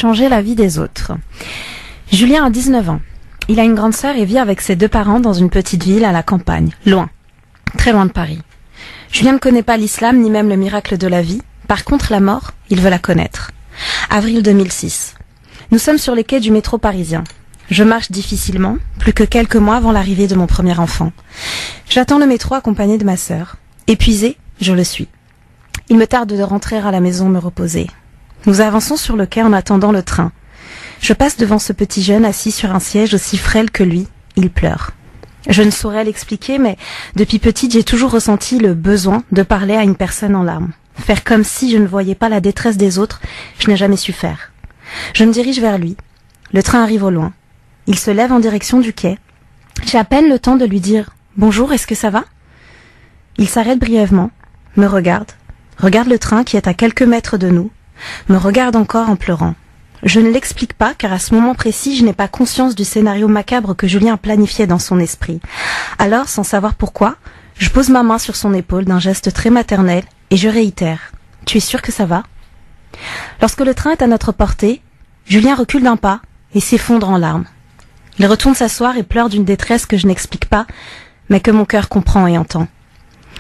changer la vie des autres. Julien a 19 ans. Il a une grande sœur et vit avec ses deux parents dans une petite ville à la campagne, loin, très loin de Paris. Julien ne connaît pas l'islam ni même le miracle de la vie. Par contre, la mort, il veut la connaître. Avril 2006. Nous sommes sur les quais du métro parisien. Je marche difficilement, plus que quelques mois avant l'arrivée de mon premier enfant. J'attends le métro accompagné de ma sœur. Épuisée, je le suis. Il me tarde de rentrer à la maison me reposer. Nous avançons sur le quai en attendant le train. Je passe devant ce petit jeune assis sur un siège aussi frêle que lui. Il pleure. Je ne saurais l'expliquer, mais depuis petite, j'ai toujours ressenti le besoin de parler à une personne en larmes. Faire comme si je ne voyais pas la détresse des autres, je n'ai jamais su faire. Je me dirige vers lui. Le train arrive au loin. Il se lève en direction du quai. J'ai à peine le temps de lui dire « Bonjour, est-ce que ça va ?» Il s'arrête brièvement, me regarde le train qui est à quelques mètres de nous, me regarde encore en pleurant. Je ne l'explique pas car à ce moment précis, je n'ai pas conscience du scénario macabre que Julien planifiait dans son esprit. Alors, sans savoir pourquoi, je pose ma main sur son épaule d'un geste très maternel et je réitère « Tu es sûr que ça va ?» Lorsque le train est à notre portée, Julien recule d'un pas et s'effondre en larmes. Il retourne s'asseoir et pleure d'une détresse que je n'explique pas, mais que mon cœur comprend et entend.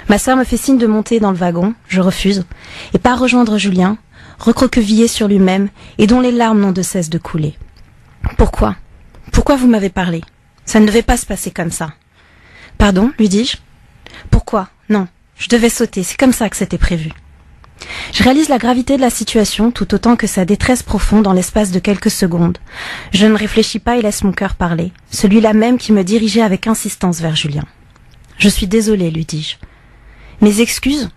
Ma sœur me fait signe de monter dans le wagon, je refuse, et pars rejoindre Julien, recroquevillé sur lui-même et dont les larmes n'ont de cesse de couler. Pourquoi ? Pourquoi vous m'avez parlé ? Ça ne devait pas se passer comme ça. Pardon, lui dis-je. Pourquoi ? Non, je devais sauter, c'est comme ça que c'était prévu. Je réalise la gravité de la situation tout autant que sa détresse profonde en l'espace de quelques secondes. Je ne réfléchis pas et laisse mon cœur parler, celui-là même qui me dirigeait avec insistance vers Julien. Je suis désolée, lui dis-je. Mes excuses ?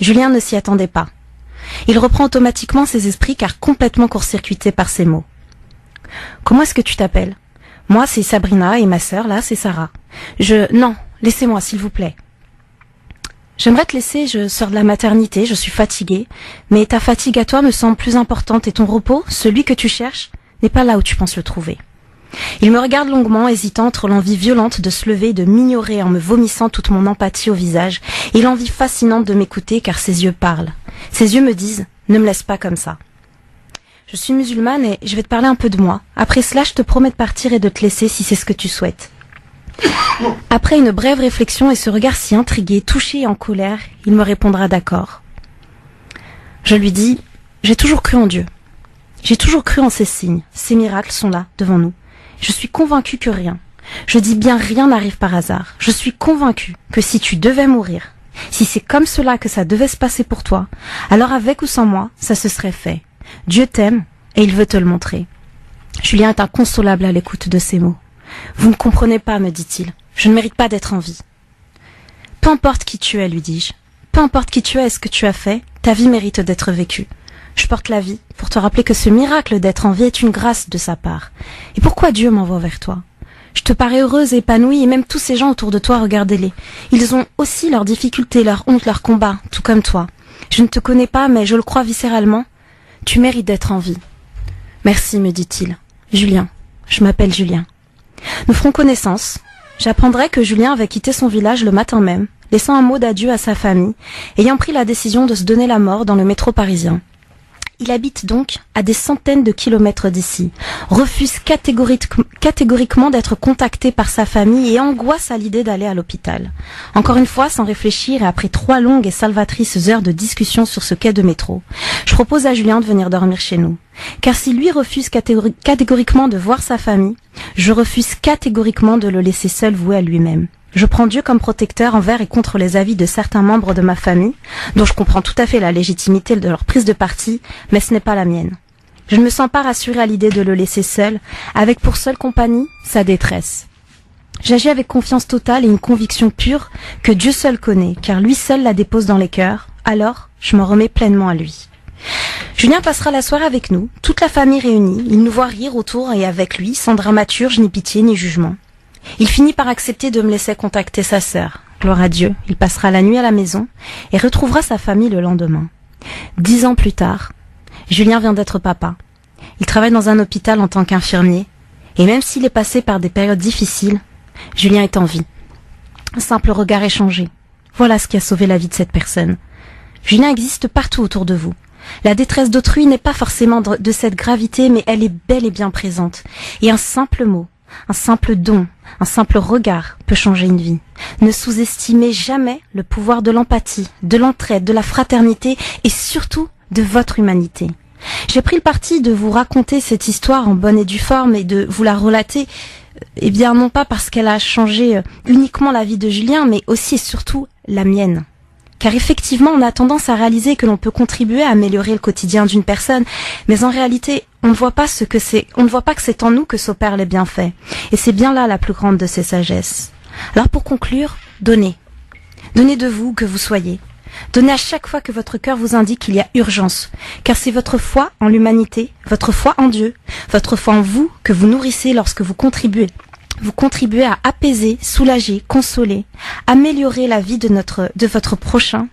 Julien ne s'y attendait pas. Il reprend automatiquement ses esprits car complètement court-circuité par ces mots. Comment est-ce que tu t'appelles ? Moi, c'est Sabrina et ma sœur, là, c'est Sarah. Non, laissez-moi, s'il vous plaît. J'aimerais te laisser, je sors de la maternité, je suis fatiguée, mais ta fatigue à toi me semble plus importante et ton repos, celui que tu cherches, n'est pas là où tu penses le trouver. Il me regarde longuement, hésitant entre l'envie violente de se lever et de m'ignorer en me vomissant toute mon empathie au visage, et l'envie fascinante de m'écouter car ses yeux parlent. Ses yeux me disent « Ne me laisse pas comme ça ». Je suis musulmane et je vais te parler un peu de moi. Après cela, je te promets de partir et de te laisser si c'est ce que tu souhaites. Après une brève réflexion et ce regard si intrigué, touché et en colère, il me répondra d'accord. Je lui dis « J'ai toujours cru en Dieu. J'ai toujours cru en ces signes. Ces miracles sont là, devant nous. Je suis convaincue que rien, je dis bien rien n'arrive par hasard. Je suis convaincue que si tu devais mourir, si c'est comme cela que ça devait se passer pour toi, alors avec ou sans moi, ça se serait fait. Dieu t'aime et il veut te le montrer. » Julien est inconsolable à l'écoute de ces mots. « Vous ne comprenez pas, me dit-il. Je ne mérite pas d'être en vie. » « Peu importe qui tu es, lui dis-je. Peu importe qui tu es et ce que tu as fait, ta vie mérite d'être vécue. Je porte la vie pour te rappeler que ce miracle d'être en vie est une grâce de sa part. Et pourquoi Dieu m'envoie vers toi ? Je te parais heureuse et épanouie et même tous ces gens autour de toi, regardez-les. Ils ont aussi leurs difficultés, leurs hontes, leurs combats, tout comme toi. Je ne te connais pas, mais je le crois viscéralement. Tu mérites d'être en vie. Merci, me dit-il. Julien. Je m'appelle Julien. Nous ferons connaissance. J'apprendrai que Julien avait quitté son village le matin même, laissant un mot d'adieu à sa famille, ayant pris la décision de se donner la mort dans le métro parisien. Il habite donc à des centaines de kilomètres d'ici, refuse catégoriquement d'être contacté par sa famille et angoisse à l'idée d'aller à l'hôpital. Encore une fois, sans réfléchir et après 3 longues et salvatrices heures de discussion sur ce quai de métro, je propose à Julien de venir dormir chez nous. Car si lui refuse catégoriquement de voir sa famille, je refuse catégoriquement de le laisser seul voué à lui-même. Je prends Dieu comme protecteur envers et contre les avis de certains membres de ma famille, dont je comprends tout à fait la légitimité de leur prise de parti, mais ce n'est pas la mienne. Je ne me sens pas rassurée à l'idée de le laisser seul, avec pour seule compagnie sa détresse. J'agis avec confiance totale et une conviction pure que Dieu seul connaît, car lui seul la dépose dans les cœurs, alors je m'en remets pleinement à lui. Julien passera la soirée avec nous, toute la famille réunie, il nous voit rire autour et avec lui, sans dramaturge, ni pitié, ni jugement. Il finit par accepter de me laisser contacter sa sœur. Gloire à Dieu, il passera la nuit à la maison et retrouvera sa famille le lendemain. 10 ans plus tard, Julien vient d'être papa. Il travaille dans un hôpital en tant qu'infirmier et même s'il est passé par des périodes difficiles, Julien est en vie. Un simple regard échangé. Voilà ce qui a sauvé la vie de cette personne. Julien existe partout autour de vous. La détresse d'autrui n'est pas forcément de cette gravité, mais elle est bel et bien présente. Et un simple mot, un simple don, un simple regard peut changer une vie. Ne sous-estimez jamais le pouvoir de l'empathie, de l'entraide, de la fraternité et surtout de votre humanité. J'ai pris le parti de vous raconter cette histoire en bonne et due forme et de vous la relater, eh bien non pas parce qu'elle a changé uniquement la vie de Julien, mais aussi et surtout la mienne. Car effectivement, on a tendance à réaliser que l'on peut contribuer à améliorer le quotidien d'une personne, mais en réalité, on ne voit pas que c'est en nous que s'opèrent les bienfaits. Et c'est bien là la plus grande de ces sagesses. Alors pour conclure, donnez. Donnez de vous, que vous soyez. Donnez à chaque fois que votre cœur vous indique qu'il y a urgence, car c'est votre foi en l'humanité, votre foi en Dieu, votre foi en vous que vous nourrissez lorsque vous contribuez. Vous contribuez à apaiser, soulager, consoler, améliorer la vie de votre prochain,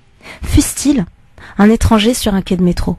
fût-il un étranger sur un quai de métro.